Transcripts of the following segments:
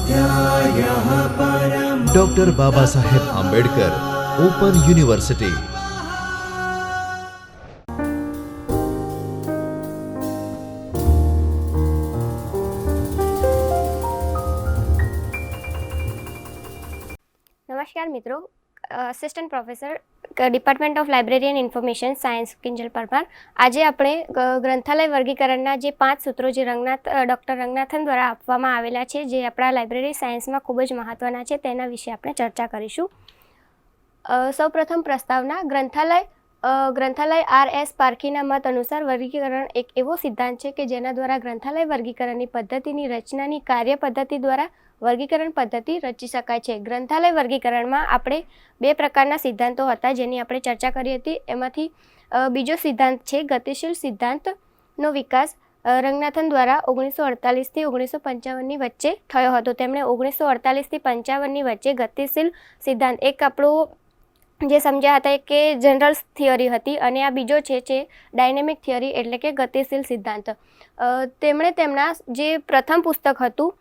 स्वाध्यायः परमः। Doctor Baba Saheb Ambedkar open university. નમસ્કાર મિત્રો, assistant professor department of library and information science Kinjal Parmar. આજે આપણે ગ્રંથાલય વર્ગીકરણના જે 5 સૂત્રો જે ડૉક્ટર રંગનાથન દ્વારા આપવામાં આવેલા છે, જે આપણા લાઇબ્રેરી સાયન્સમાં ખૂબ જ મહત્ત્વના છે, તેના વિશે આપણે ચર્ચા કરીશું. સૌપ્રથમ પ્રસ્તાવના. ગ્રંથાલય R.S. પારખીના મત અનુસાર વર્ગીકરણ એક એવો સિદ્ધાંત છે કે જેના દ્વારા ગ્રંથાલય વર્ગીકરણની પદ્ધતિની રચનાની કાર્ય પદ્ધતિ દ્વારા વર્ગીકરણ પદ્ધતિ રચી શકાય છે. ગ્રંથાલય વર્ગીકરણમાં આપણે 2 પ્રકારના સિદ્ધાંતો હતા જેની આપણે ચર્ચા કરી હતી. એમાંથી બીજો સિદ્ધાંત છે ગતિશીલ સિદ્ધાંતનો વિકાસ રંગનાથન દ્વારા 1948થી 1955ની વચ્ચે થયો હતો. તેમણે 1948થી 55ની વચ્ચે ગતિશીલ સિદ્ધાંત એક આપણું જે સમજ્યા હતા કે જનરલ થિયરી હતી, અને આ બીજો છે ડાયનેમિક થિયરી એટલે કે ગતિશીલ સિદ્ધાંત. તેમણે તેમના જે પ્રથમ પુસ્તક હતું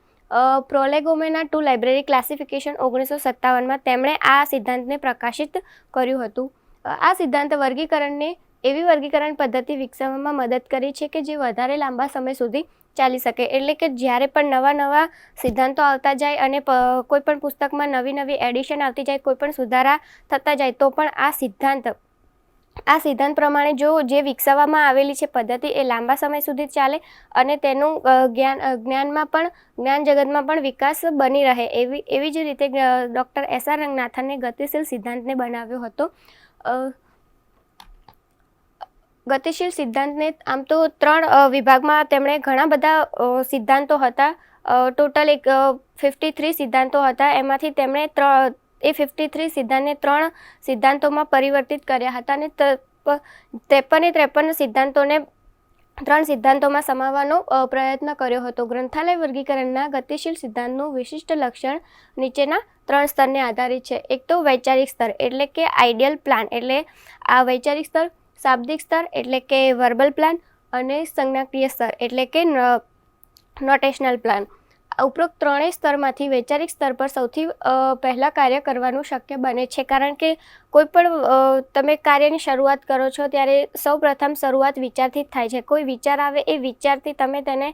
પ્રોલેગોમેના ટુ લાઇબ્રેરી ક્લાસિફિકેશન 1957માં તેમણે આ સિદ્ધાંતને પ્રકાશિત કર્યું હતું. આ સિદ્ધાંત વર્ગીકરણને એવી વર્ગીકરણ પદ્ધતિ વિકસાવવામાં મદદ કરી છે કે જે વધારે લાંબા સમય સુધી ચાલી શકે. એટલે કે જ્યારે પણ નવા સિદ્ધાંતો આવતા જાય અને કોઈ પણ પુસ્તકમાં નવી એડિશન આવતી જાય, કોઈ પણ સુધારા થતા જાય, તો પણ આ સિદ્ધાંત પ્રમાણે જે વિકસાવવામાં આવેલી છે પદ્ધતિ એ લાંબા સમય સુધી ચાલે અને તેનું જ્ઞાન જગતમાં પણ વિકાસ બની રહે. એવી જ રીતે ડૉક્ટર S.R. રંગનાથને ગતિશીલ સિદ્ધાંતને બનાવ્યો હતો. ગતિશીલ સિદ્ધાંતને આમ તો 3 વિભાગમાં તેમણે ઘણા બધા સિદ્ધાંતો હતા. ટોટલ 53 સિદ્ધાંતો હતા. એમાંથી તેમણે 53 સિદ્ધાંતને 3 સિદ્ધાંતોમાં પરિવર્તિત કર્યા હતા અને 53 સિદ્ધાંતોને 3 સિદ્ધાંતોમાં સમાવવાનો પ્રયત્ન કર્યો હતો. ગ્રંથાલય વર્ગીકરણના ગતિશીલ સિદ્ધાંતનું વિશિષ્ટ લક્ષણ નીચેના 3 સ્તરને આધારિત છે. એક તો વૈચારિક સ્તર એટલે કે આઈડિયલ પ્લાન, એટલે આ વૈચારિક સ્તર, શાબ્દિક સ્તર એટલે કે વર્બલ પ્લાન અને સંજ્ઞાકીય સ્તર એટલે કે નોટેશનલ પ્લાન. ઉપરોક્ત 3 સ્તરમાંથી વૈચારિક સ્તર પર સૌથી પહેલાં કાર્ય કરવાનું શક્ય બને છે, કારણ કે કોઈ પણ તમે કાર્યની શરૂઆત કરો છો ત્યારે સૌપ્રથમ શરૂઆત વિચારથી જ થાય છે. કોઈ વિચાર આવે એ વિચારથી તમે તેને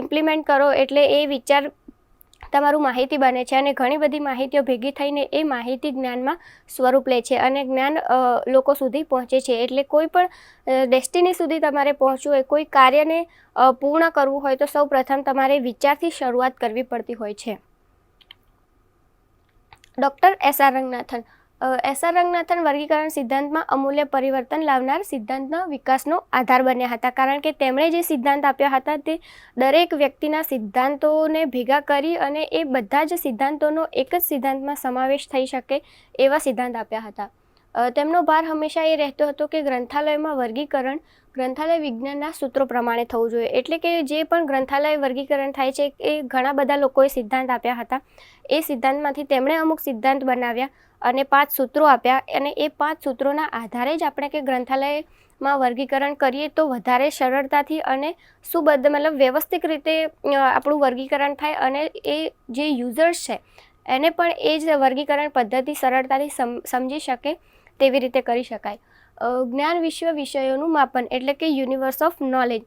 ઇમ્પ્લિમેન્ટ કરો એટલે એ વિચાર તમારું માહિતી બને છે અને ઘણી બધી માહિતીઓ ભેગી થઈને એ માહિતી જ્ઞાનમાં સ્વરૂપ લે છે અને જ્ઞાન લોકો સુધી પહોંચે છે. એટલે કોઈ પણ ડેસ્ટિની સુધી તમારે પહોંચવું હોય, કોઈ કાર્યને પૂર્ણ કરવું હોય તો સૌ પ્રથમ તમારે વિચારથી શરૂઆત કરવી પડતી હોય છે. Doctor S.R. Ranganathan. S.R. Ranganathan વર્ગીકરણ સિદ્ધાંતમાં અમૂલ્ય પરિવર્તન લાવનાર સિદ્ધાંતના વિકાસનો આધાર બન્યા હતા, કારણ કે તેમણે જે સિદ્ધાંત આપ્યા હતા તે દરેક વ્યક્તિના સિદ્ધાંતોને ભેગા કરી અને એ બધા જ સિદ્ધાંતોનો એક જ સિદ્ધાંતમાં સમાવેશ થઈ શકે એવા સિદ્ધાંત આપ્યા હતા. તેમનો ભાર હંમેશા એ રહેતો હતો કે ગ્રંથાલયમાં વર્ગીકરણ ગ્રંથાલય વિજ્ઞાનના સૂત્રો પ્રમાણે થવું જોઈએ. એટલે કે જે પણ ગ્રંથાલય વર્ગીકરણ થાય છે એ ઘણા બધા લોકોએ સિદ્ધાંત આપ્યા હતા. એ સિદ્ધાંતમાંથી તેમણે અમુક સિદ્ધાંત બનાવ્યા અને 5 સૂત્રો આપ્યા અને એ 5 સૂત્રોના આધારે જ આપણે કે ગ્રંથાલયમાં વર્ગીકરણ કરીએ તો વધારે સરળતાથી અને મતલબ વ્યવસ્થિત રીતે આપણું વર્ગીકરણ થાય અને એ જે યુઝર્સ છે એને પણ એ જ વર્ગીકરણ પદ્ધતિ સરળતાથી સમજી શકે તેવી રીતે કરી શકાય. જ્ઞાન વિષયોનું માપન એટલે કે યુનિવર્સ ઓફ નોલેજ.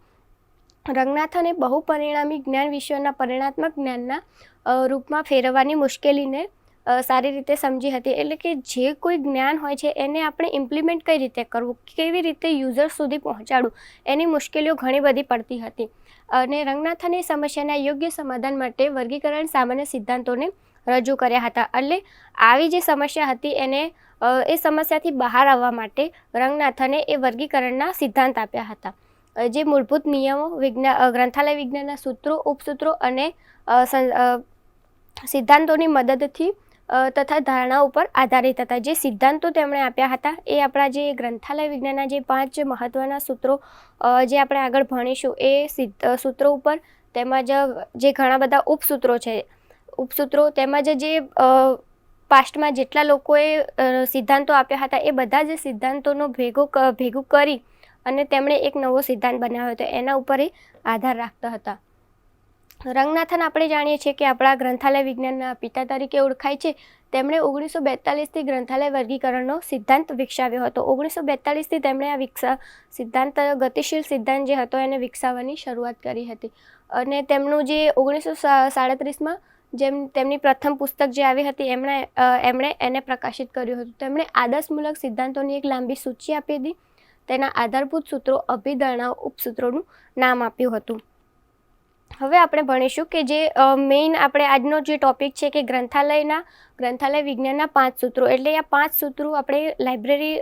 રંગનાથને બહુપરિણામી જ્ઞાન વિષયોના પરિણાત્મક જ્ઞાનના રૂપમાં ફેરવવાની મુશ્કેલીને સારી રીતે સમજી હતી. એટલે કે જે કોઈ જ્ઞાન હોય છે એને આપણે ઇમ્પ્લિમેન્ટ કઈ રીતે કરવું, કેવી રીતે યુઝર સુધી પહોંચાડવું, એની મુશ્કેલીઓ ઘણી બધી પડતી હતી. અને રંગનાથને સમસ્યાના યોગ્ય સમાધાન માટે વર્ગીકરણ સામાન્ય સિદ્ધાંતોને રજૂ કર્યા હતા. એટલે આવી જે સમસ્યા હતી એને એ સમસ્યાથી બહાર આવવા માટે રંગનાથને એ વર્ગીકરણના સિદ્ધાંત આપ્યા હતા, જે મૂળભૂત નિયમો, ગ્રંથાલય વિજ્ઞાનના સૂત્રો, ઉપસૂત્રો અને સિદ્ધાંતોની મદદથી તથા ધારણાઓ ઉપર આધારિત હતા. જે સિદ્ધાંતો તેમણે આપ્યા હતા એ આપણા જે ગ્રંથાલય વિજ્ઞાનના જે 5 મહત્ત્વના સૂત્રો જે આપણે આગળ ભણીશું એ સૂત્રો ઉપર, તેમજ જે ઘણા બધા ઉપસૂત્રો તેમજ જે પાસ્ટમાં જેટલા લોકોએ સિદ્ધાંતો આપ્યા હતા એ બધા જ સિદ્ધાંતોનો ભેગું કરી અને તેમણે એક નવો સિદ્ધાંત બનાવ્યો હતો. એના ઉપર એ આધાર રાખતા હતા. રંગનાથન આપણે જાણીએ છીએ કે આપણા ગ્રંથાલય વિજ્ઞાનના પિતા તરીકે ઓળખાય છે. તેમણે 1942થી ગ્રંથાલય વર્ગીકરણનો સિદ્ધાંત વિકસાવ્યો હતો. 1942થી તેમણે આ સિદ્ધાંત ગતિશીલ સિદ્ધાંત જે હતો એને વિકસાવવાની શરૂઆત કરી હતી. અને તેમનું જે 1937માં તેમની પ્રથમ પુસ્તક જે આવી હતી એમણે એને પ્રકાશિત કર્યું હતું. તેમણે આદર્શમૂલક સિદ્ધાંતોની એક લાંબી સૂચિ આપી હતી. તેના આધારભૂત સૂત્રો, અભિધારણાઓ, ઉપસૂત્રોનું નામ આપ્યું હતું. હવે આપણે ભણીશું કે જે મેઇન આપણે આજનો જે ટોપિક છે કે ગ્રંથાલય વિજ્ઞાનના 5 સૂત્રો. એટલે આ 5 સૂત્રો આપણે લાઇબ્રેરી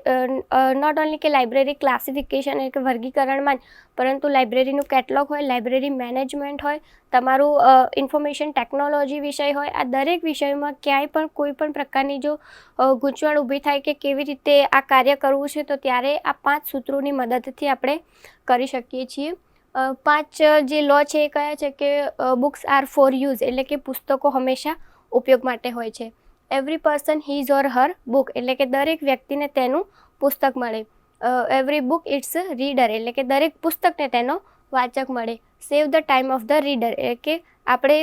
નોટ ઓન્લી કે લાઇબ્રેરી ક્લાસિફિકેશન એટલે કે વર્ગીકરણમાં જ, પરંતુ લાઇબ્રેરીનું કેટલોગ હોય, લાઇબ્રેરી મેનેજમેન્ટ હોય, તમારું ઇન્ફોર્મેશન ટેકનોલોજી વિષય હોય, આ દરેક વિષયમાં ક્યાંય પણ કોઈ પણ પ્રકારની જો ગૂંચવણ ઊભી થાય કે કેવી રીતે આ કાર્ય કરવું છે, તો ત્યારે આ 5 સૂત્રોની મદદથી આપણે કરી શકીએ છીએ. 5 જે લો છે એ કયા છે કે બુક્સ આર ફોર યુઝ એટલે કે પુસ્તકો હંમેશા ઉપયોગ માટે હોય છે. એવરી પર્સન હીઝ ઓર હર બુક એટલે કે દરેક વ્યક્તિને તેનું પુસ્તક મળે. એવરી બુક ઇટ્સ રીડર એટલે કે દરેક પુસ્તકને તેનો વાચક મળે. સેવ the time of the reader એટલે કે આપણે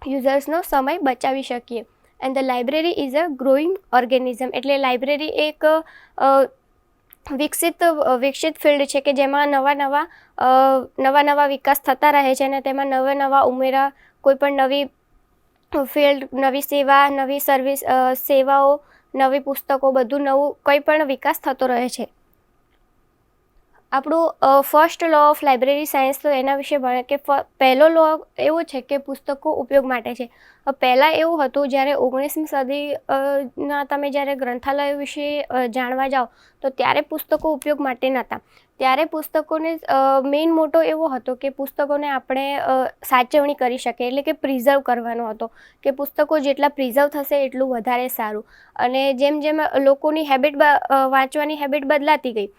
યુઝર્સનો સમય બચાવી શકીએ. And the library is a growing organism એટલે લાઇબ્રેરી એક વિકસિત ફિલ્ડ છે કે જેમાં નવા વિકાસ થતા રહે છે અને તેમાં નવા ઉમેરા, કોઈ પણ નવી ફિલ્ડ, નવી સેવા, નવી સર્વિસ, સેવાઓ, નવી પુસ્તકો, બધું નવું કંઈ પણ વિકાસ થતો રહે છે. આપણું first law of library science તો એના વિશે ભણે કે પહેલો લો એવો છે કે પુસ્તકો ઉપયોગ માટે છે. પહેલાં એવું હતું જ્યારે 19મી સદીના તમે જ્યારે ગ્રંથાલયો વિશે જાણવા જાઓ તો ત્યારે પુસ્તકો ઉપયોગ માટે નહોતા. ત્યારે પુસ્તકોને મેઇન મોટો એવો હતો કે પુસ્તકોને આપણે સાચવણી કરી શકીએ એટલે કે પ્રિઝર્વ કરવાનો હતો કે પુસ્તકો જેટલા પ્રિઝર્વ થશે એટલું વધારે સારું. અને જેમ જેમ લોકોની વાંચવાની હેબિટ બદલાતી ગઈ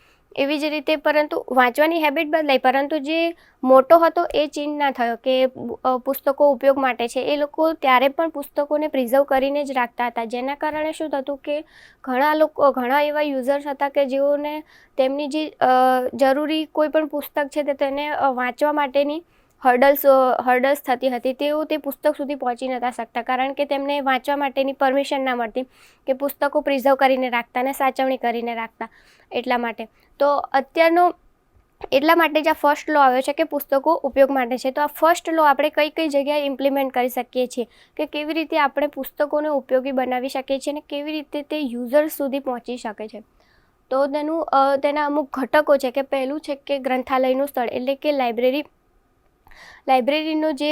એવી જ રીતે પરંતુ વાંચવાની હેબિટ બદલાઈ, પરંતુ જે મોટો હતો એ ચેન્જ ના થયો કે પુસ્તકો ઉપયોગ માટે છે. એ લોકો ત્યારે પણ પુસ્તકોને પ્રિઝર્વ કરીને જ રાખતા હતા, જેના કારણે શું થતું કે ઘણા એવા યુઝર્સ હતા કે જેઓને તેમની જે જરૂરી કોઈ પણ પુસ્તક છે તેને વાંચવા માટેની હર્ડલ્સ થતી હતી. તેઓ તે પુસ્તક સુધી પહોંચી નહોતા શકતા કારણ કે તેમને વાંચવા માટેની પરમિશન ના મળતી કે પુસ્તકો પ્રિઝર્વ કરીને રાખતા અને સાચવણી કરીને રાખતા. એટલા માટે એટલા માટે જ આ ફર્સ્ટ લો આવ્યો છે કે પુસ્તકો ઉપયોગ માટે છે. તો આ ફર્સ્ટ લો આપણે કઈ જગ્યાએ ઇમ્પ્લિમેન્ટ કરી શકીએ છીએ કે કેવી રીતે આપણે પુસ્તકોને ઉપયોગી બનાવી શકીએ છીએ અને કેવી રીતે તે યુઝર્સ સુધી પહોંચી શકે છે. તો તેના અમુક ઘટકો છે કે પહેલું છે કે ગ્રંથાલયનું સ્થળ એટલે કે લાઇબ્રેરીનો જે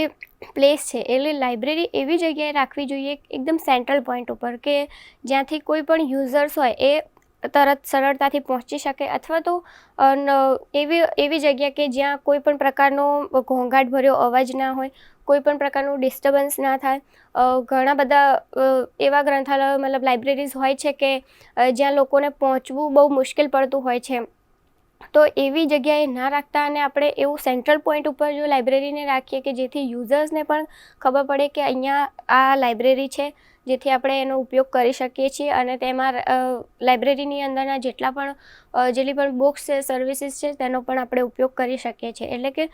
પ્લેસ છે એટલે લાઇબ્રેરી એવી જગ્યાએ રાખવી જોઈએ એકદમ સેન્ટ્રલ પોઈન્ટ ઉપર કે જ્યાંથી કોઈ પણ યુઝર્સ હોય એ તરત સરળતાથી પહોંચી શકે, અથવા તો એવી જગ્યા કે જ્યાં કોઈ પણ પ્રકારનો ઘોંઘાટભર્યો અવાજ ના હોય, કોઈ પણ પ્રકારનું ડિસ્ટર્બન્સ ના થાય. ઘણા બધા એવા ગ્રંથાલયો મતલબ લાઇબ્રેરીઝ હોય છે કે જ્યાં લોકોને પહોંચવું બહુ મુશ્કેલ પડતું હોય છે. તો એવી જગ્યાએ ના રાખતા અને આપણે એવું સેન્ટ્રલ પોઈન્ટ ઉપર જો લાઇબ્રેરીને રાખીએ કે જેથી યુઝર્સને પણ ખબર પડે કે અહીંયા આ લાઇબ્રેરી છે, જેથી આપણે એનો ઉપયોગ કરી શકીએ છીએ. અને તેમાં લાઇબ્રેરીની અંદરના જેટલી પણ બુક્સ છે, સર્વિસીસ છે, તેનો પણ આપણે ઉપયોગ કરી શકીએ છીએ. એટલે કે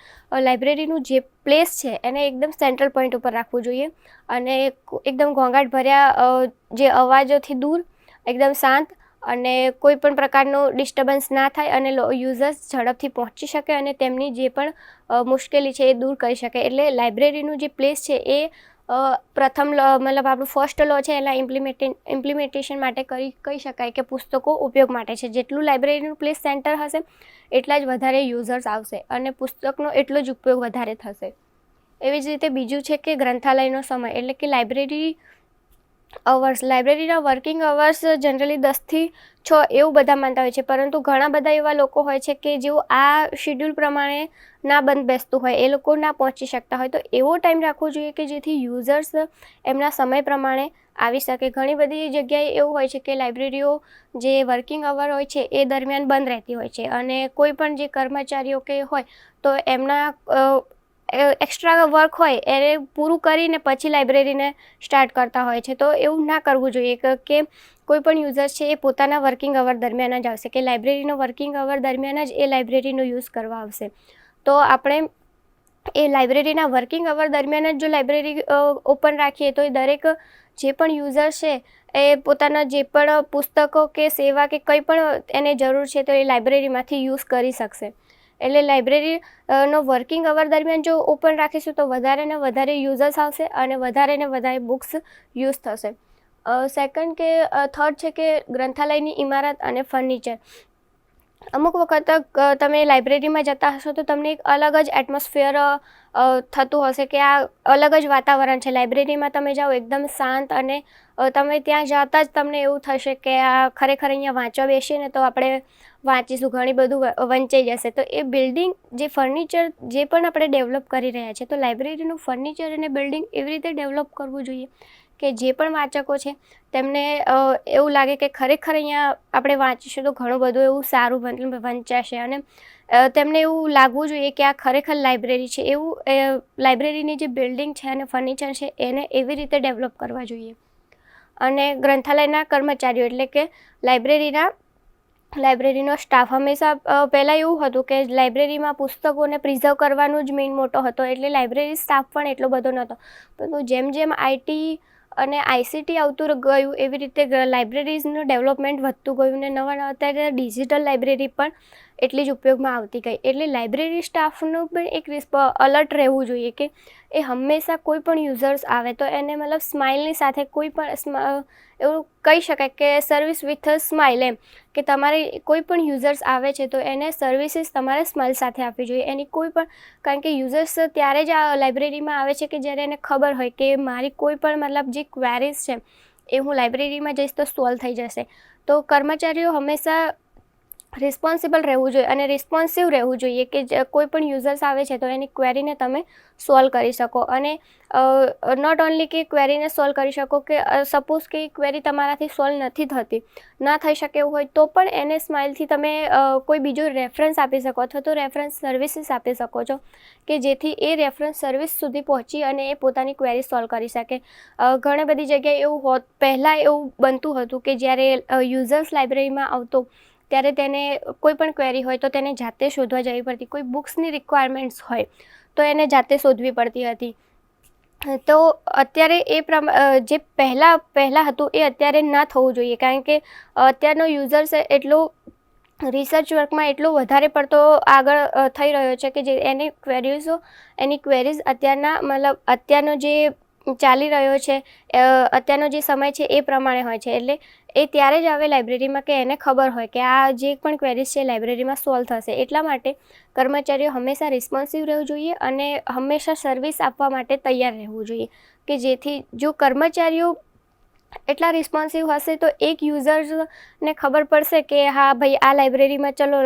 લાઇબ્રેરીનું જે પ્લેસ છે એને એકદમ સેન્ટ્રલ પોઈન્ટ ઉપર રાખવું જોઈએ અને એકદમ ઘોંઘાટભર્યા જે અવાજોથી દૂર, એકદમ શાંત અને કોઈ પણ પ્રકારનું ડિસ્ટર્બન્સ ના થાય અને યુઝર્સ ઝડપથી પહોંચી શકે અને તેમની જે પણ મુશ્કેલી છે એ દૂર કરી શકે. એટલે લાઇબ્રેરીનું જે પ્લેસ છે એ પ્રથમ મતલબ આપણું ફર્સ્ટ લો છે એના ઇમ્પ્લિમેન્ટેશન માટે કહી શકાય કે પુસ્તકો ઉપયોગ માટે છે. જેટલું લાઇબ્રેરીનું પ્લેસ સેન્ટર હશે એટલા જ વધારે યુઝર્સ આવશે અને પુસ્તકનો એટલો જ ઉપયોગ વધારે થશે. એવી જ રીતે બીજું છે કે ગ્રંથાલયનો સમય એટલે કે લાઇબ્રેરીના વર્કિંગ અવર્સ જનરલી 10થી 6 એવું બધા માનતા હોય છે, પરંતુ ઘણા બધા એવા લોકો હોય છે કે જેઓ આ શિડ્યુલ પ્રમાણે ના બંધ બેસતું હોય, એ લોકો ના પહોંચી શકતા હોય. તો એવો ટાઈમ રાખવો જોઈએ કે જેથી યુઝર્સ એમના સમય પ્રમાણે આવી શકે. ઘણી બધી જગ્યાએ એવું હોય છે કે લાઇબ્રેરીઓ જે વર્કિંગ અવર હોય છે એ દરમિયાન બંધ રહેતી હોય છે અને કોઈ પણ જે કર્મચારીઓ કે હોય તો એમના એક્સ્ટ્રા વર્ક હોય એને પૂરું કરીને પછી લાઇબ્રેરીને સ્ટાર્ટ કરતા હોય છે. તો એવું ના કરવું જોઈએ કે કોઈ પણ યુઝર્સ છે એ પોતાના વર્કિંગ અવર દરમિયાન જ આવશે કે લાઇબ્રેરીનો વર્કિંગ અવર દરમિયાન જ એ લાઇબ્રેરીનો યુઝ કરવા આવશે. તો આપણે એ લાઇબ્રેરીના વર્કિંગ અવર દરમિયાન જ જો લાઇબ્રેરી ઓપન રાખીએ તો એ દરેક જે પણ યુઝર છે એ પોતાના જે પણ પુસ્તકો કે સેવા કે કંઈ પણ એને જરૂર છે તો એ લાઇબ્રેરીમાંથી યુઝ કરી શકશે. એટલે લાઇબ્રેરી નો વર્કિંગ અવર દરમિયાન જો ઓપન રાખીશું તો વધારે ને વધારે યુઝર્સ આવશે અને વધારે ને વધારે બુક્સ યુઝ થશે. સેકન્ડ કે થર્ડ છે કે ગ્રંથાલયની ઇમારત અને ફર્નિચર. અમુક વખત તમે લાઇબ્રેરીમાં જતા હશો તો તમને એક અલગ જ એટમોસ્ફિયર થતું હશે કે આ અલગ જ વાતાવરણ છે. લાઇબ્રેરીમાં તમે જાઓ એકદમ શાંત અને તમે ત્યાં જતાં જ તમને એવું થશે કે આ ખરેખર અહીંયા વાંચવા બેસીએ ને તો આપણે વાંચીશું, ઘણી બધું વંચાઈ જશે. તો એ બિલ્ડિંગ જે ફર્નિચર જે પણ આપણે ડેવલપ કરી રહ્યા છીએ તો લાઇબ્રેરીનું ફર્નિચર અને બિલ્ડિંગ એવી રીતે ડેવલપ કરવું જોઈએ કે જે પણ વાચકો છે તેમને એવું લાગે કે ખરેખર અહીંયા આપણે વાંચીશું તો ઘણું બધું એવું સારું વંચાશે અને તેમને એવું લાગવું જોઈએ કે આ ખરેખર લાઇબ્રેરી છે. એવું લાઇબ્રેરીની જે બિલ્ડિંગ છે અને ફર્નિચર છે એને એવી રીતે ડેવલપ કરવા જોઈએ. અને ગ્રંથાલયના કર્મચારીઓ એટલે કે લાઇબ્રેરીનો સ્ટાફ હંમેશા પહેલાં એવું હતું કે લાઇબ્રેરીમાં પુસ્તકોને પ્રિઝર્વ કરવાનું જ મેઇન મોટો હતો એટલે લાઇબ્રેરી સ્ટાફ પણ એટલો બધો નહોતો. પરંતુ જેમ જેમ આઈટી અને આઈસીટી આવતું ગયું એવી રીતે લાઇબ્રેરીઝનું ડેવલપમેન્ટ વધતું ગયું ને નવા અત્યારે ડિજિટલ લાઇબ્રેરી પણ એટલી જ ઉપયોગમાં આવતી ગઈ. એટલે લાઇબ્રેરી સ્ટાફનું પણ એક અલર્ટ રહેવું જોઈએ કે એ હંમેશા કોઈ પણ યુઝર્સ આવે તો એને મતલબ સ્માઇલની સાથે કોઈ પણ એવું કહી શકાય કે સર્વિસ વિથ અ સ્માઇલ એમ કે તમારે કોઈ પણ યુઝર્સ આવે છે તો એને સર્વિસીસ તમારે સ્માઇલ સાથે આપવી જોઈએ. એની કોઈ પણ કારણ કે યુઝર્સ ત્યારે જ આ લાઇબ્રેરીમાં આવે છે કે જ્યારે એને ખબર હોય કે મારી કોઈ પણ મતલબ જે ક્વેરીઝ છે એ હું લાઇબ્રેરીમાં જઈશ તો સોલ્વ થઈ જશે. તો કર્મચારીઓ હંમેશા રિસ્પોન્સિબલ રહેવું જોઈએ અને રિસ્પોન્સિવ રહેવું જોઈએ કે કોઈ પણ યુઝર્સ આવે છે તો એની ક્વેરીને તમે સોલ્વ કરી શકો. અને નોટ ઓન્લી કે ક્વેરીને સોલ્વ કરી શકો કે સપોઝ કે ક્વેરી તમારાથી સોલ્વ નથી થતી, ના થઈ શકે એવું હોય તો પણ એને સ્માઇલથી તમે કોઈ બીજો રેફરન્સ આપી શકો અથવા તો રેફરન્સ સર્વિસીસ આપી શકો છો કે જેથી એ રેફરન્સ સર્વિસ સુધી પહોંચી અને એ પોતાની ક્વેરી સોલ્વ કરી શકે. ઘણી બધી જગ્યાએ એવું પહેલાં એવું બનતું હતું કે જ્યારે યુઝર્સ લાઇબ્રેરીમાં આવતો ત્યારે તેને કોઈ પણ ક્વેરી હોય તો તેને જાતે શોધવા જવી પડતી, કોઈ બુક્સની રિક્વાયરમેન્ટ્સ હોય તો એને જાતે શોધવી પડતી હતી. તો અત્યારે જે પહેલાં હતું એ અત્યારે ના થવું જોઈએ કારણ કે અત્યારનો યુઝર્સ એટલો રિસર્ચ વર્કમાં એટલો વધારે પડતો આગળ થઈ રહ્યો છે કે જે એની ક્વેરીઝ અત્યારનો જે ચાલી રહ્યો છે અત્યારનો જે સમય છે એ પ્રમાણે હોય છે. એટલે એ ત્યારે જ આવે લાઇબ્રેરીમાં કે એને ખબર હોય કે આ જે પણ ક્વેરીઝ છે લાઇબ્રેરીમાં સોલ્વ થશે. એટલા માટે કર્મચારીઓ હંમેશા રિસ્પોન્સિવ રહેવું જોઈએ અને હંમેશા સર્વિસ આપવા માટે તૈયાર રહેવું જોઈએ કે જેથી જો કર્મચારીઓ એટલા રિસ્પોન્સિવ હશે તો એક યુઝર્સને ખબર પડશે કે હા ભાઈ આ લાઇબ્રેરીમાં ચલો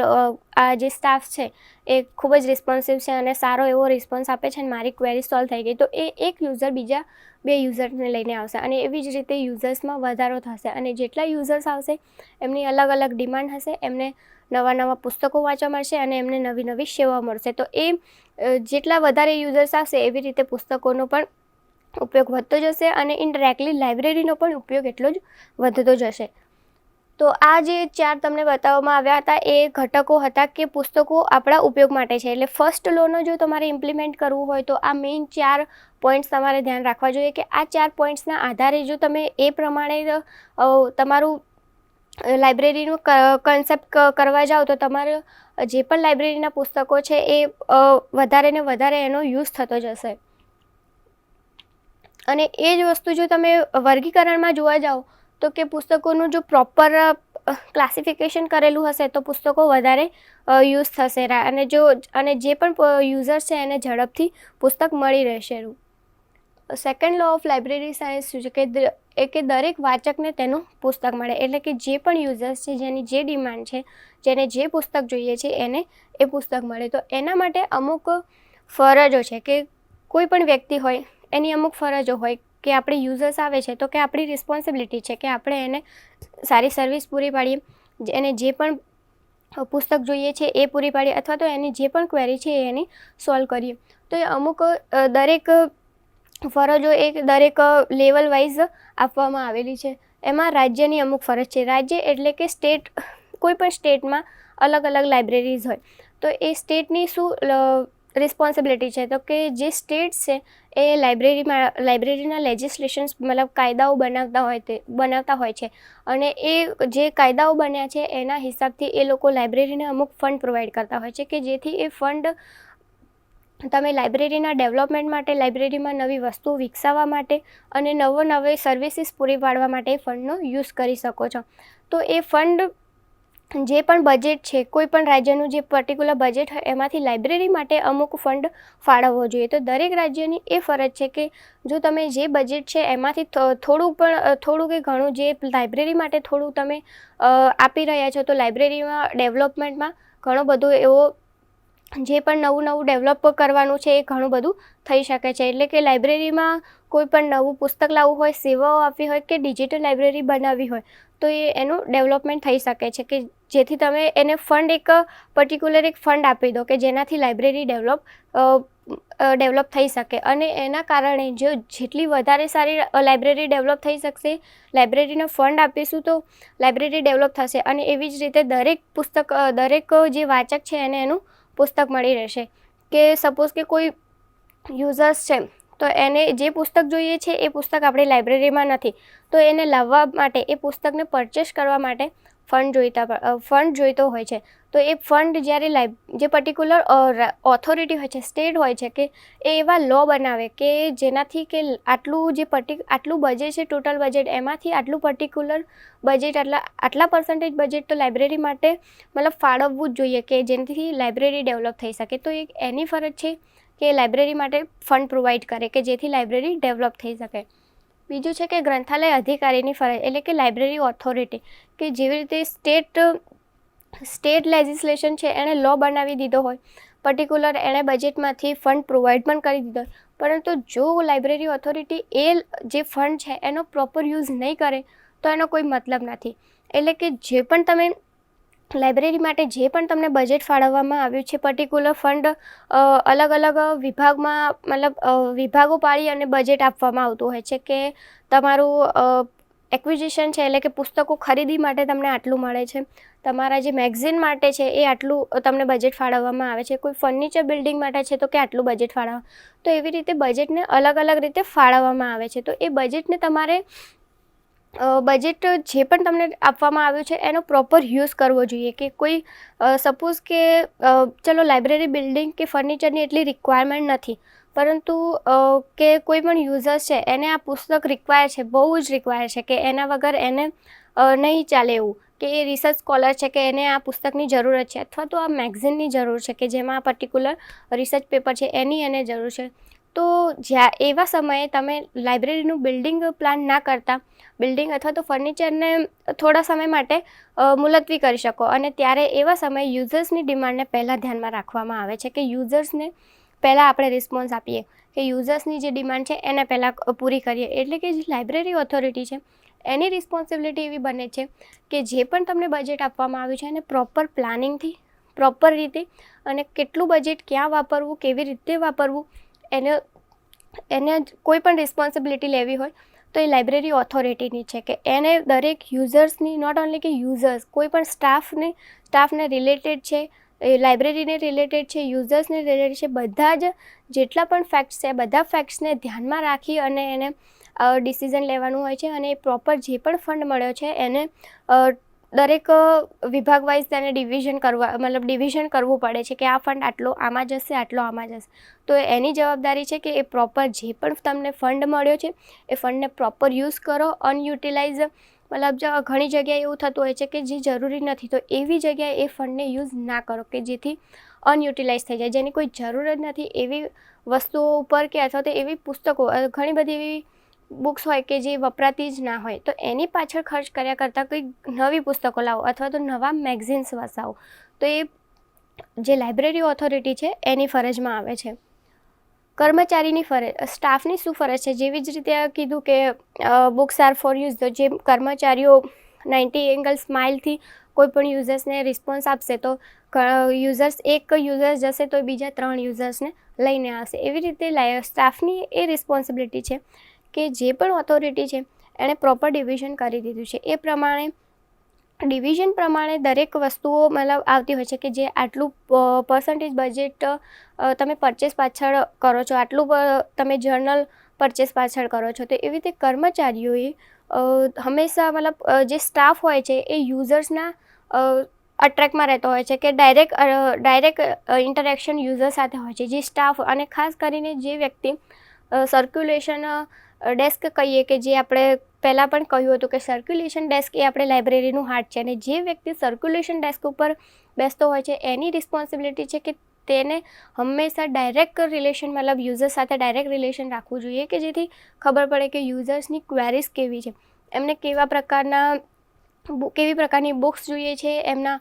આ જે સ્ટાફ છે એ ખૂબ જ રિસ્પોન્સિવ છે અને સારો એવો રિસ્પોન્સ આપે છે અને મારી ક્વેરી સોલ્વ થઈ ગઈ તો એ એક યુઝર બીજા 2 યુઝર્સને લઈને આવશે અને એવી જ રીતે યુઝર્સમાં વધારો થશે. અને જેટલા યુઝર્સ આવશે એમની અલગ અલગ ડિમાન્ડ હશે, એમને નવા પુસ્તકો વાંચવા મળશે અને એમને નવી નવી સેવાઓ મળશે. તો એ જેટલા વધારે યુઝર્સ આવશે એવી રીતે પુસ્તકોનો પણ ઉપયોગ વધતો જશે અને ઇનડાયરેક્ટલી લાઇબ્રેરીનો પણ ઉપયોગ એટલો જ વધતો જશે. તો આ જે 4 તમને બતાવવામાં આવ્યા હતા એ ઘટકો હતા કે પુસ્તકો આપણા ઉપયોગ માટે છે. એટલે ફર્સ્ટ લોનો જો તમારે ઇમ્પ્લિમેન્ટ કરવું હોય તો આ મેઇન 4 પોઈન્ટ્સ તમારે ધ્યાન રાખવા જોઈએ કે આ 4 પોઈન્ટ્સના આધારે જો તમે એ પ્રમાણે તમારું લાઇબ્રેરીનું કન્સેપ્ટ કરવા જાઓ તો તમારે જે પણ લાઇબ્રેરીના પુસ્તકો છે એ વધારે ને વધારે એનો યુઝ થતો જશે. અને એ જ વસ્તુ જો તમે વર્ગીકરણમાં જોવા જાઓ તો કે પુસ્તકોનું જો પ્રોપર ક્લાસિફિકેશન કરેલું હશે તો પુસ્તકો વધારે યુઝ થશે અને જે પણ યુઝર્સ છે એને ઝડપથી પુસ્તક મળી રહેશે. Second law of library science શું છે કે દરેક વાચકને તેનું પુસ્તક મળે. એટલે કે જે પણ યુઝર્સ છે જેની જે ડિમાન્ડ છે, જેને જે પુસ્તક જોઈએ છે એને એ પુસ્તક મળે. તો એના માટે અમુક ફરજો છે કે કોઈ પણ વ્યક્તિ હોય એની અમુક ફરજો હોય કે આપણે યુઝર્સ આવે છે તો કે આપણી રિસ્પોન્સિબિલિટી છે કે આપણે એને સારી સર્વિસ પૂરી પાડીએ, એને જે પણ પુસ્તક જોઈએ છે એ પૂરી પાડીએ અથવા તો એની જે પણ ક્વેરી છે એ એની સોલ્વ કરીએ. તો એ અમુક દરેક ફરજો દરેક લેવલ વાઇઝ આપવામાં આવેલી છે. એમાં રાજ્યની અમુક ફરજ છે. રાજ્ય એટલે કે સ્ટેટ, કોઈ પણ સ્ટેટમાં અલગ અલગ લાઇબ્રેરીઝ હોય તો એ સ્ટેટની શું રિસ્પોન્સિબિલિટી છે તો કે જે સ્ટેટ્સ છે એ લાઇબ્રેરીના લેજિસ્લેશન્સ મતલબ કાયદાઓ બનાવતા હોય છે અને એ જે કાયદાઓ બન્યા છે એના હિસાબથી એ લોકો લાઇબ્રેરીને અમુક ફંડ પ્રોવાઈડ કરતા હોય છે કે જેથી એ ફંડ તમે લાઇબ્રેરીના ડેવલપમેન્ટ માટે, લાઇબ્રેરીમાં નવી વસ્તુઓ વિકસાવવા માટે અને નવી સર્વિસીસ પૂરી પાડવા માટે એ ફંડનો યુઝ કરી શકો છો. તો એ ફંડ જે પણ બજેટ છે, કોઈ પણ રાજ્યનું જે પર્ટિક્યુલર બજેટ હોય એમાંથી લાઇબ્રેરી માટે અમુક ફંડ ફાળવવો જોઈએ. તો દરેક રાજ્યની એ ફરજ છે કે જો તમે જે બજેટ છે એમાંથી થોડું કે ઘણું જે લાઇબ્રેરી માટે થોડું તમે આપી રહ્યા છો તો લાઇબ્રેરીમાં ડેવલપમેન્ટમાં ઘણો બધો એવો જે પણ નવું ડેવલપ કરવાનું છે એ ઘણું બધું થઈ શકે છે. એટલે કે લાઇબ્રેરીમાં કોઈ પણ નવું પુસ્તક લાવવું હોય, સેવાઓ આપવી હોય કે ડિજિટલ લાઇબ્રેરી બનાવવી હોય તો એનું ડેવલપમેન્ટ થઈ શકે છે કે જેથી તમે એને એક પર્ટિક્યુલર ફંડ આપી દો કે જેનાથી લાઇબ્રેરી ડેવલપ થઈ શકે અને એના કારણે જેટલી વધારે સારી લાઇબ્રેરી ડેવલપ થઈ શકશે, લાઇબ્રેરીને ફંડ આપીશું તો લાઇબ્રેરી ડેવલપ થશે અને એવી જ રીતે દરેક જે વાચક છે એને એનું પુસ્તક મળી રહેશે. કે સપોઝ કે કોઈ યુઝર્સ છે તો એને જે પુસ્તક જોઈએ છે એ પુસ્તક આપણી લાઇબ્રેરીમાં નથી તો એને લાવવા માટે, એ પુસ્તકને પરચેસ કરવા માટે ફંડ જોઈતો હોય છે. તો એ ફંડ જ્યારે જે પર્ટિક્યુલર ઓથોરિટી હોય છે, સ્ટેટ હોય છે કે એ એવા લો બનાવે કે જેનાથી કે આટલું બજેટ છે, ટોટલ બજેટ એમાંથી આટલું પર્ટિક્યુલર બજેટ આટલા પર્સન્ટેજ બજેટ તો લાઇબ્રેરી માટે મતલબ ફાળવવું જ જોઈએ કે જેનાથી લાઇબ્રેરી ડેવલપ થઈ શકે. તો એની ફરજ છે કે લાઇબ્રેરી માટે ફંડ પ્રોવાઈડ કરે કે જેથી લાઇબ્રેરી ડેવલપ થઈ શકે. બીજું છે કે ગ્રંથાલય અધિકારીની ફરજ એટલે કે લાઇબ્રેરી ઓથોરિટી કે જેવી રીતે સ્ટેટ લેજિસ્લેશન છે એણે લો બનાવી દીધો હોય, પર્ટિક્યુલર એણે બજેટમાંથી ફંડ પ્રોવાઈડ પણ કરી દીધો હોય, પરંતુ જો લાઇબ્રેરી ઓથોરિટી એ જે ફંડ છે એનો પ્રોપર યુઝ નહીં કરે તો એનો કોઈ મતલબ નથી. એટલે કે જે પણ તમે લાઇબ્રેરી માટે જે પણ તમને બજેટ ફાળવવામાં આવ્યું છે, પર્ટિક્યુલર ફંડ અલગ વિભાગો પાડી અને બજેટ આપવામાં આવતું હોય છે કે તમારું એક્વિઝિશન છે એટલે કે પુસ્તકો ખરીદી માટે તમને આટલું મળે છે, તમારા જે મેગઝીન માટે છે એ આટલું તમને બજેટ ફાળવવામાં આવે છે, કોઈ ફર્નિચર બિલ્ડિંગ માટે છે તો કે આટલું બજેટ તો એવી રીતે બજેટને અલગ રીતે ફાળવવામાં આવે છે. તો એ બજેટને તમારે બજેટ જે પણ તમને આપવામાં આવ્યું છે એનો પ્રોપર યુઝ કરવો જોઈએ કે કોઈ સપોઝ કે ચલો લાઇબ્રેરી બિલ્ડિંગ કે ફર્નિચરની એટલી રિક્વાયરમેન્ટ નથી પરંતુ કે કોઈ પણ યુઝર્સ છે એને આ પુસ્તક બહુ જ રિક્વાયર છે કે એના વગર એને નહીં ચાલે એવું કે એ રિસર્ચ સ્કોલર છે કે એને આ પુસ્તકની જરૂરત છે અથવા તો આ મેગઝીનની જરૂર છે કે જેમાં આ પર્ટિક્યુલર રિસર્ચ પેપર છે એની એને જરૂર છે. તો એવા સમયે તમે લાઇબ્રેરીનું બિલ્ડિંગ પ્લાન ના કરતા બિલ્ડિંગ અથવા તો ફર્નિચરને થોડા સમય માટે મુલતવી કરી શકો અને ત્યારે એવા સમયે યુઝર્સની ડિમાન્ડને પહેલાં ધ્યાનમાં રાખવામાં આવે છે કે યુઝર્સને પહેલાં આપણે રિસ્પોન્સ આપીએ કે યુઝર્સની જે ડિમાન્ડ છે એને પહેલાં પૂરી કરીએ. એટલે કે જે લાઇબ્રેરી ઓથોરિટી છે એની રિસ્પોન્સિબિલિટી એવી બને છે કે જે પણ તમને બજેટ આપવામાં આવ્યું છે એને પ્રોપર પ્લાનિંગથી, પ્રોપર રીતે અને કેટલું બજેટ ક્યાં વાપરવું, કેવી રીતે વાપરવું એને કોઈ પણ રિસ્પોન્સિબિલિટી લેવી હોય તો એ લાઇબ્રેરી ઓથોરિટીની છે કે એને દરેક યુઝર્સની, નોટ ઓન્લી કે યુઝર્સ, કોઈ પણ સ્ટાફને રિલેટેડ છે, એ લાઇબ્રેરીને રિલેટેડ છે, યુઝર્સને રિલેટેડ છે, બધા જ જેટલા પણ ફેક્ટ્સ છે બધા ફેક્ટ્સને ધ્યાનમાં રાખી અને એને ડિસિઝન લેવાનું હોય છે અને એ પ્રોપર જે પણ ફંડ મળ્યો છે એને દરેક વિભાગ વાઇઝ તેને ડિવિઝન કરવું પડે છે કે આ ફંડ આટલો આમાં જશે, આટલો આમાં જશે. તો એની જવાબદારી છે કે એ પ્રોપર જે પણ તમને ફંડ મળ્યો છે એ ફંડને પ્રોપર યુઝ કરો. અનયુટિલાઇઝ ઘણી જગ્યાએ એવું થતું હોય છે કે જે જરૂરી નથી તો એવી જગ્યાએ એ ફંડને યુઝ ના કરો કે જેથી અનયુટિલાઇઝ થઈ જાય, જેની કોઈ જરૂર જ નથી એવી વસ્તુઓ ઉપર કે અથવા તો એવી પુસ્તકો, ઘણી બધી એવી બુક્સ હોય કે જે વપરાતી જ ના હોય તો એની પાછળ ખર્ચ કર્યા કરતાં કોઈ નવી પુસ્તકો લાવો અથવા તો નવા મેગઝીન્સ વસાવો. તો એ જે લાઇબ્રેરી ઓથોરિટી છે એની ફરજમાં આવે છે. કર્મચારીની ફરજ, સ્ટાફની શું ફરજ છે? જેવી જ રીતે કીધું કે બુક્સ આર ફોર યુઝ, તો જે કર્મચારીઓ 90 એંગલ સ્માઇલથી કોઈ પણ યુઝર્સને રિસ્પોન્સ આપશે તો એક યુઝર્સ જશે તો બીજા 3 યુઝર્સને લઈને આવશે. એવી રીતે સ્ટાફની એ રિસ્પોન્સિબિલિટી છે કે જે પણ ઓથોરિટી છે એણે પ્રોપર ડિવિઝન કરી દીધું છે એ પ્રમાણે ડિવિઝન પ્રમાણે દરેક વસ્તુઓ મતલબ આવતી હોય છે કે જે આટલું પર્સન્ટેજ બજેટ તમે પરચેસ પાછળ કરો છો, આટલું તમે જર્નલ પરચેસ પાછળ કરો છો. તો એવી રીતે કર્મચારીઓએ હંમેશા મતલબ જે સ્ટાફ હોય છે એ યુઝર્સના અટ્રેક્ટમાં રહેતો હોય છે કે ડાયરેક્ટ ઇન્ટરેક્શન યુઝર સાથે હોય છે જે સ્ટાફ, અને ખાસ કરીને જે વ્યક્તિ સર્ક્યુલેશન ડેસ્ક કહીએ કે જે આપણે પહેલાં પણ કહ્યું હતું કે સર્ક્યુલેશન ડેસ્ક એ આપણે લાઇબ્રેરીનું હાર્ટ છે, અને જે વ્યક્તિ સર્ક્યુલેશન ડેસ્ક ઉપર બેસતો હોય છે એની રિસ્પોન્સિબિલિટી છે કે તેને હંમેશા ડાયરેક્ટ રિલેશન મતલબ યુઝર સાથે ડાયરેક્ટ રિલેશન રાખવું જોઈએ કે જેથી ખબર પડે કે યુઝર્સની ક્વેરીઝ કેવી છે, એમને કેવી પ્રકારની બુક્સ જોઈએ છે, એમના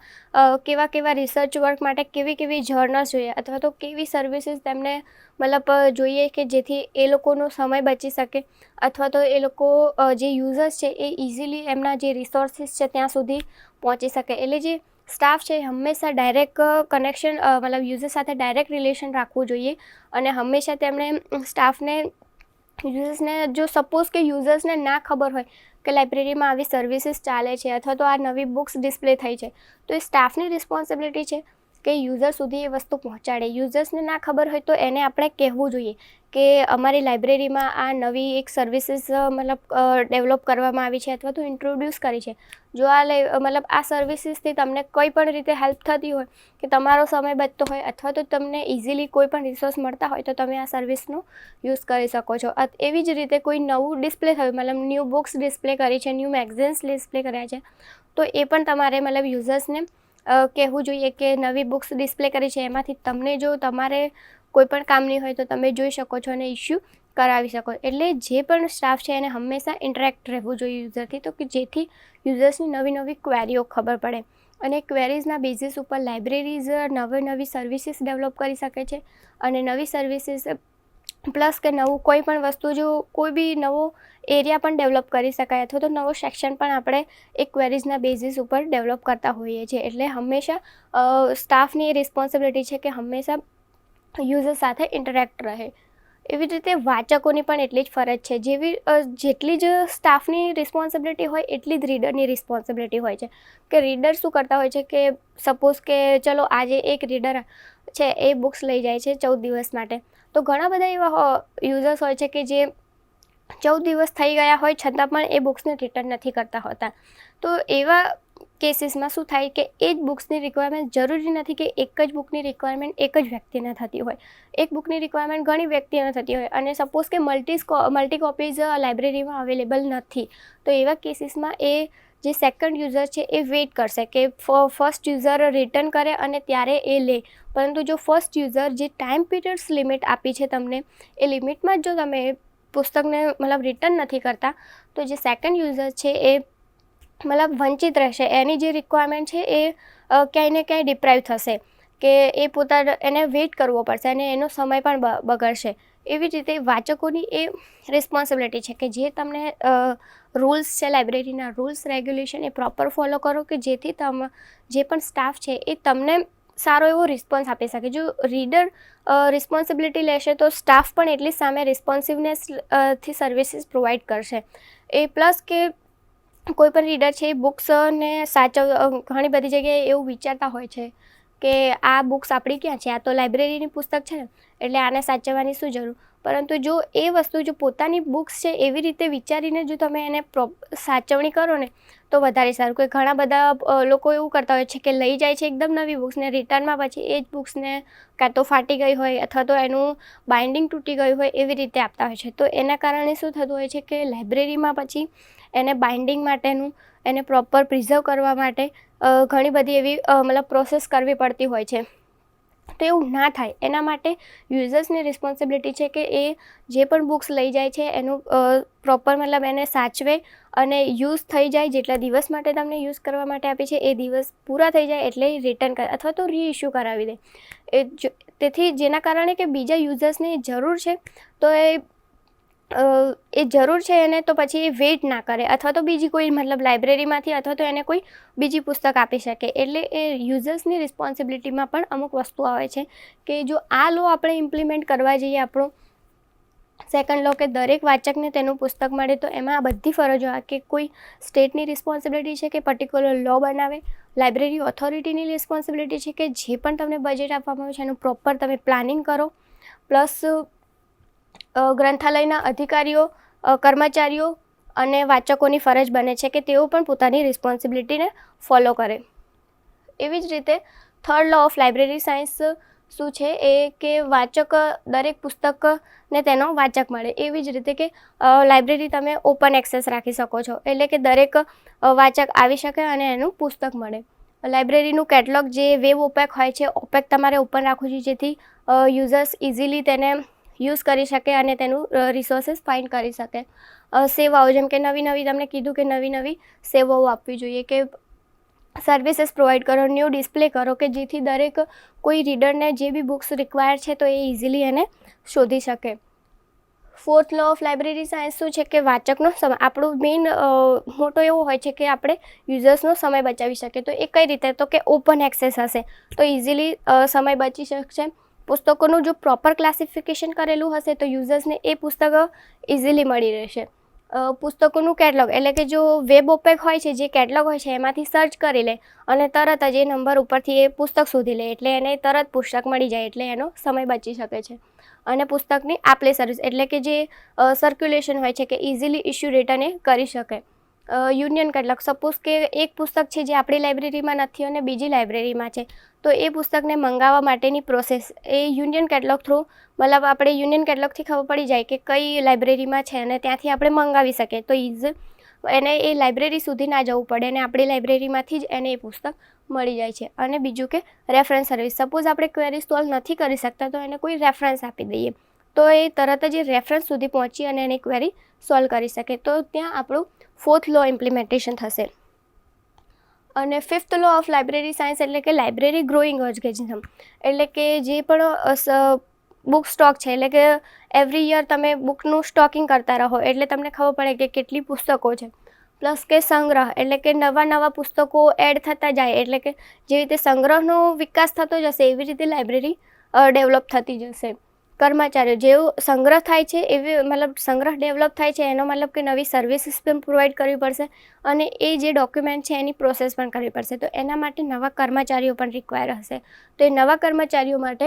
કેવા રિસર્ચ વર્ક માટે કેવી જર્નલ્સ જોઈએ, અથવા તો કેવી સર્વિસીસ તેમને મતલબ જોઈએ કે જેથી એ લોકોનો સમય બચી શકે, અથવા તો એ લોકો જે યુઝર્સ છે એ ઇઝીલી એમના જે રિસોર્સિસ છે ત્યાં સુધી પહોંચી શકે. એટલે જે સ્ટાફ છે હંમેશા ડાયરેક્ટ કનેક્શન મતલબ યુઝર સાથે ડાયરેક્ટ રિલેશન રાખવું જોઈએ, અને હંમેશા તેમણે યુઝર્સને જો સપોઝ કે યુઝર્સને ના ખબર હોય કે લાઇબ્રેરીમાં આવી સર્વિસીસ ચાલે છે અથવા તો આ નવી બુક્સ ડિસ્પ્લે થઈ છે, તો એ સ્ટાફની રિસ્પોન્સિબિલિટી છે કે યુઝર સુધી એ વસ્તુ પહોંચાડે. યુઝર્સને ના ખબર હોય તો એને આપણે કહેવું જોઈએ કે અમારી લાઇબ્રેરીમાં આ નવી એક સર્વિસીસ મતલબ ડેવલપ કરવામાં આવી છે અથવા તો ઇન્ટ્રોડ્યુસ કરી છે. જો મતલબ આ સર્વિસીસથી તમને કોઈ પણ રીતે હેલ્પ થતી હોય કે તમારો સમય બચતો હોય અથવા તો તમને ઇઝીલી કોઈ પણ રિસોર્સ મળતા હોય તો તમે આ સર્વિસનો યુઝ કરી શકો છો. એવી જ રીતે કોઈ નવું ડિસ્પ્લે થયું, મતલબ ન્યૂ બુક્સ ડિસ્પ્લે કરી છે, ન્યૂ મેગઝિન્સ ડિસ્પ્લે કર્યા છે, તો એ પણ તમારે મતલબ યુઝર્સને કહેવું જોઈએ કે નવી બુક્સ ડિસ્પ્લે કરી છે, એમાંથી તમને જો તમારે કોઈ પણ કામ નહીં હોય તો તમે જોઈ શકો છો અને ઇસ્યુ કરાવી શકો. એટલે જે પણ સ્ટાફ છે એને હંમેશા ઇન્ટરેક્ટ રહેવું જોઈએ યુઝરથી, તો કે જેથી યુઝર્સની નવી ક્વેરીઓ ખબર પડે, અને ક્વેરીઝના બેઝિસ ઉપર લાઇબ્રેરીઝ નવી સર્વિસીસ ડેવલપ કરી શકે છે, અને નવી સર્વિસીસ પ્લસ કે નવું કોઈ પણ વસ્તુ જો કોઈ બી નવો એરિયા પણ ડેવલપ કરી શકાય અથવા તો નવો સેક્શન પણ આપણે એક ક્વેરીઝના બેઝિસ ઉપર ડેવલપ કરતા હોઈએ છીએ. એટલે હંમેશા સ્ટાફની એ રિસ્પોન્સિબિલિટી છે કે હંમેશા યુઝર સાથે ઇન્ટરેક્ટ રહે. એવી જ રીતે વાચકોની પણ એટલી જ ફરજ છે. જેટલી જ સ્ટાફની રિસ્પોન્સિબિલિટી હોય એટલી જ રીડરની રિસ્પોન્સિબિલિટી હોય છે કે રીડર શું કરતા હોય છે કે સપોઝ કે ચલો આજે એક રીડર છે એ બુક્સ લઈ જાય છે 14 દિવસ માટે, તો ઘણા બધા એવા યુઝર્સ હોય છે કે જે 14 દિવસ થઈ ગયા હોય છતાં પણ એ બુક્સને રિટર્ન નથી કરતા હોતા. તો એવા કેસીસમાં શું થાય કે એ જ બુક્સની રિક્વાયરમેન્ટ જરૂરી નથી કે એક જ બુકની રિક્વાયરમેન્ટ એક જ વ્યક્તિને થતી હોય. એક બુકની રિક્વાયરમેન્ટ ઘણી વ્યક્તિને થતી હોય અને સપોઝ કે મલ્ટી કોપીઝ લાઇબ્રેરીમાં અવેલેબલ નથી, તો એવા કેસીસમાં એ જે સેકન્ડ યુઝર છે એ વેઇટ કરશે કે ફર્સ્ટ યુઝર રિટર્ન કરે અને ત્યારે એ લે. પરંતુ જો ફર્સ્ટ યુઝર જે ટાઈમ પીરિયડ્સ લિમિટ આપી છે તમને, એ લિમિટમાં જ જો તમે પુસ્તકને મતલબ રિટર્ન નથી કરતા, તો જે સેકન્ડ યુઝર છે એ મતલબ વંચિત રહેશે. એની જે રિક્વાયરમેન્ટ છે એ ક્યાંય ને ક્યાંય ડિપ્રાઇવ થશે કે એને વેઇટ કરવો પડશે અને એનો સમય પણ બગડશે. એવી રીતે વાચકોની એ રિસ્પોન્સિબિલિટી છે કે જે તમને રૂલ્સ છે, લાઇબ્રેરીના રૂલ્સ રેગ્યુલેશન એ પ્રોપર ફોલો કરો કે જેથી જે પણ સ્ટાફ છે એ તમને સારો એવો રિસ્પોન્સ આપી શકે. જો રીડર રિસ્પોન્સિબિલિટી લેશે તો સ્ટાફ પણ એટલી સામે રિસ્પોન્સિવનેસ થી સર્વિસીસ પ્રોવાઈડ કરશે. એ પ્લસ કે કોઈ પણ રીડર છે એ બુક્સને ઘણી બધી જગ્યાએ એવું વિચારતા હોય છે કે આ બુક્સ આપણી ક્યાં છે, આ તો લાઇબ્રેરીની પુસ્તક છે ને એટલે આને સાચવવાની શું જરૂર. પરંતુ જો એ વસ્તુ જો પોતાની બુક્સ છે એવી રીતે વિચારીને જો તમે એને સાચવણી કરો ને તો વધારે સારું. કે ઘણા બધા લોકો એવું કરતા હોય છે કે લઈ જાય છે એકદમ નવી બુક્સને, રિટર્નમાં પછી એ જ બુક્સને કાં તો ફાટી ગઈ હોય અથવા તો એનું બાઇન્ડિંગ તૂટી ગયું હોય એવી રીતે આપતા હોય છે. તો એના કારણે શું થતું હોય છે કે લાઇબ્રેરીમાં પછી એને બાઇન્ડિંગ માટેનું, એને પ્રોપર પ્રિઝર્વ કરવા માટે ઘણી બધી એવી મતલબ પ્રોસેસ કરવી પડતી હોય છે. તો એવું ના થાય એના માટે યુઝર્સની રિસ્પોન્સિબિલિટી છે કે એ જે પણ બુક્સ લઈ જાય છે એનું પ્રોપર મતલબ એને સાચવે અને યુઝ થઈ જાય. જેટલા દિવસ માટે તમને યુઝ કરવા માટે આપી છે એ દિવસ પૂરા થઈ જાય એટલે રિટર્ન કરે અથવા તો રીઇશ્યુ કરાવી દે. તેથી જેના કારણે કે બીજા યુઝર્સની જરૂર છે તો એ જરૂર છે એને, તો પછી એ વેઇટ ના કરે અથવા તો બીજી કોઈ મતલબ લાઇબ્રેરીમાંથી અથવા તો એને કોઈ બીજી પુસ્તક આપી શકે. એટલે એ યુઝર્સની રિસ્પોન્સિબિલિટીમાં પણ અમુક વસ્તુ આવે છે કે જો આ લો આપણે ઇમ્પ્લિમેન્ટ કરવા જઈએ આપણો સેકન્ડ લો કે દરેક વાચકને તેનું પુસ્તક મળે. તો એમાં આ બધી ફરજો કે કોઈ સ્ટેટની રિસ્પોન્સિબિલિટી છે કે પર્ટિક્યુલર લો બનાવે, લાઇબ્રેરી ઓથોરિટીની રિસ્પોન્સિબિલિટી છે કે જે પણ તમને બજેટ આપવામાં આવે છે એનું પ્રોપર તમે પ્લાનિંગ કરો, પ્લસ ગ્રંથાલયના અધિકારીઓ, કર્મચારીઓ અને વાચકોની ફરજ બને છે કે તેઓ પણ પોતાની રિસ્પોન્સિબિલિટીને ફોલો કરે. એવી જ રીતે third law of library science શું છે એ કે વાચક દરેક પુસ્તકને તેનો વાચક મળે. એવી જ રીતે કે લાઇબ્રેરી તમે ઓપન એક્સેસ રાખી શકો છો, એટલે કે દરેક વાચક આવી શકે અને એનું પુસ્તક મળે. લાઇબ્રેરીનું કેટલોગ જે વેબ ઓપેક હોય છે, ઓપેક તમારે ઓપન રાખવું જોઈએ જેથી યુઝર્સ ઇઝીલી તેને યુઝ કરી શકે અને તેનું રિસોર્સિસ ફાઇન્ડ કરી શકે. સેવાઓ જેમ કે નવી તમને કીધું કે નવી સેવાઓ આપવી જોઈએ, કે સર્વિસીસ પ્રોવાઈડ કરો, ન્યૂ ડિસ્પ્લે કરો કે જેથી દરેક કોઈ રીડરને જે બી બુક્સ રિક્વાયર છે તો એ ઇઝીલી એને શોધી શકે. Fourth law of library science શું છે કે વાચકનો સમય. આપણું મેઇન મોટો એવો હોય છે કે આપણે યુઝર્સનો સમય બચાવી શકીએ. તો એ કઈ રીતે? તો કે ઓપન એક્સેસ હશે તો ઇઝીલી સમય બચી શકશે. પુસ્તકોનું જો પ્રોપર ક્લાસિફિકેશન કરેલું હશે તો યુઝર્સને એ પુસ્તક ઇઝીલી મળી રહેશે. પુસ્તકોનું કેટલોગ એટલે કે જો વેબ ઓપેક હોય છે, જે કેટલોગ હોય છે એમાંથી સર્ચ કરી લે અને તરત જ એ નંબર ઉપરથી એ પુસ્તક શોધી લે એટલે એને તરત પુસ્તક મળી જાય, એટલે એનો સમય બચી શકે છે. અને પુસ્તકની આપલે સર્વિસ એટલે કે જે સર્ક્યુલેશન હોય છે કે ઇઝીલી ઇસ્યુ રિટર્ન એ કરી શકે. યુનિયન કેટલોગ, સપોઝ કે એક પુસ્તક છે જે આપણી લાઇબ્રેરીમાં નથી અને બીજી લાઇબ્રેરીમાં છે, તો એ પુસ્તકને મંગાવવા માટેની પ્રોસેસ એ યુનિયન કેટલોગ થ્રુ, મતલબ આપણે યુનિયન કેટલોગથી ખબર પડી જાય કે કઈ લાઇબ્રેરીમાં છે અને ત્યાંથી આપણે મંગાવી શકીએ. તો એને એ લાઇબ્રેરી સુધી ના જવું પડે અને આપણી લાઇબ્રેરીમાંથી જ એને એ પુસ્તક મળી જાય છે. અને બીજું કે રેફરન્સ સર્વિસ, સપોઝ આપણે ક્વેરી સોલ્વ નથી કરી શકતા તો એને કોઈ રેફરન્સ આપી દઈએ તો એ તરત જ એ રેફરન્સ સુધી પહોંચી અને એની ક્વેરી સોલ્વ કરી શકે. તો ત્યાં આપણું ફોર્થ લો ઇમ્પ્લિમેન્ટેશન થશે. અને fifth law of library science એટલે કે લાઇબ્રેરી ગ્રોઈંગ ઓર્ગેનિઝમ, એટલે કે જે પણ બુક સ્ટોક છે એટલે કે એવરી યર તમે બુકનું સ્ટોકિંગ કરતા રહો એટલે તમને ખબર પડે કે કેટલી પુસ્તકો છે. પ્લસ કે સંગ્રહ એટલે કે નવા પુસ્તકો એડ થતા જાય, એટલે કે જે રીતે સંગ્રહનો વિકાસ થતો જશે એવી રીતે લાઇબ્રેરી ડેવલપ થતી જશે. કર્મચારીઓ, જેવો સંગ્રહ થાય છે એવી મતલબ સંગ્રહ ડેવલપ થાય છે એનો મતલબ કે નવી સર્વિસીસ પણ પ્રોવાઈડ કરવી પડશે અને એ જે ડોક્યુમેન્ટ છે એની પ્રોસેસ પણ કરવી પડશે. તો એના માટે નવા કર્મચારીઓ પણ રિક્વાયર હશે. તો એ નવા કર્મચારીઓ માટે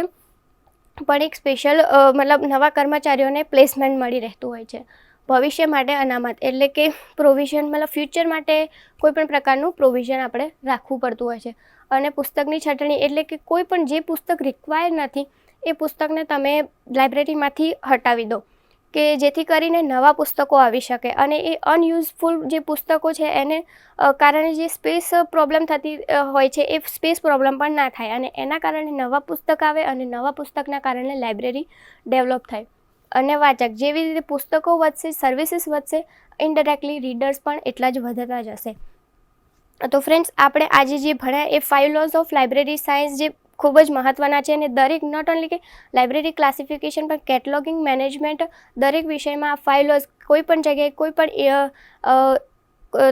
પણ એક સ્પેશિયલ મતલબ નવા કર્મચારીઓને પ્લેસમેન્ટ મળી રહેતું હોય છે. ભવિષ્ય માટે અનામત એટલે કે પ્રોવિઝન, મતલબ ફ્યુચર માટે કોઈ પણ પ્રકારનું પ્રોવિઝન આપણે રાખવું પડતું હોય છે. અને પુસ્તકની છટણી એટલે કે કોઈ પણ જે પુસ્તક રિક્વાયર નથી એ પુસ્તકને તમે લાઇબ્રેરીમાંથી હટાવી દો કે જેથી કરીને નવા પુસ્તકો આવી શકે. અને એ અનયુઝફુલ જે પુસ્તકો છે એને કારણે જે સ્પેસ પ્રોબ્લેમ થતી હોય છે એ સ્પેસ પ્રોબ્લેમ પણ ના થાય અને એના કારણે નવા પુસ્તક આવે અને નવા પુસ્તકના કારણે લાઇબ્રેરી ડેવલપ થાય. અને વાચક જેવી રીતે પુસ્તકો વધશે, સર્વિસીસ વધશે, ઇનડાયરેક્ટલી રીડર્સ પણ એટલા જ વધતા જશે. તો ફ્રેન્ડ્સ, આપણે આજે જે ભણ્યા એ 5 લોઝ ઓફ લાઇબ્રેરી સાયન્સ જે ખૂબ જ મહત્ત્વના છે અને દરેક નોટ ઓનલી કે લાઇબ્રેરી ક્લાસિફિકેશન પણ કેટલોગિંગ મેનેજમેન્ટ દરેક વિષયમાં આ 5 લોઝ કોઈ પણ જગ્યાએ કોઈ પણ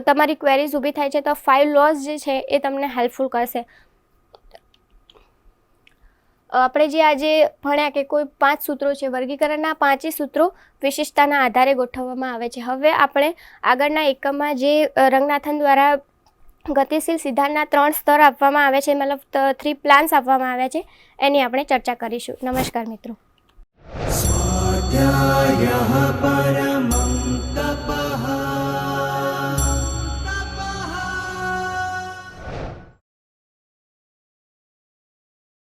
તમારી ક્વેરીઝ ઊભી થાય છે તો 5 લોઝ જે છે એ તમને હેલ્પફુલ કરશે. આપણે જે આજે ભણ્યા કે કોઈ 5 સૂત્રો છે, વર્ગીકરણના 5 સૂત્રો વિશિષ્ટતાના આધારે ગોઠવવામાં આવે છે. હવે આપણે આગળના એકમમાં જે રંગનાથન દ્વારા ગતિશીલ સિદ્ધાંતના 3 સ્તર આપવામાં આવે છે, મતલબ 3 પ્લાન્સ આપવામાં આવ્યા છે, એની આપણે ચર્ચા કરીશું. નમસ્કાર મિત્રો. સ્વાધ્યાયઃ પરમ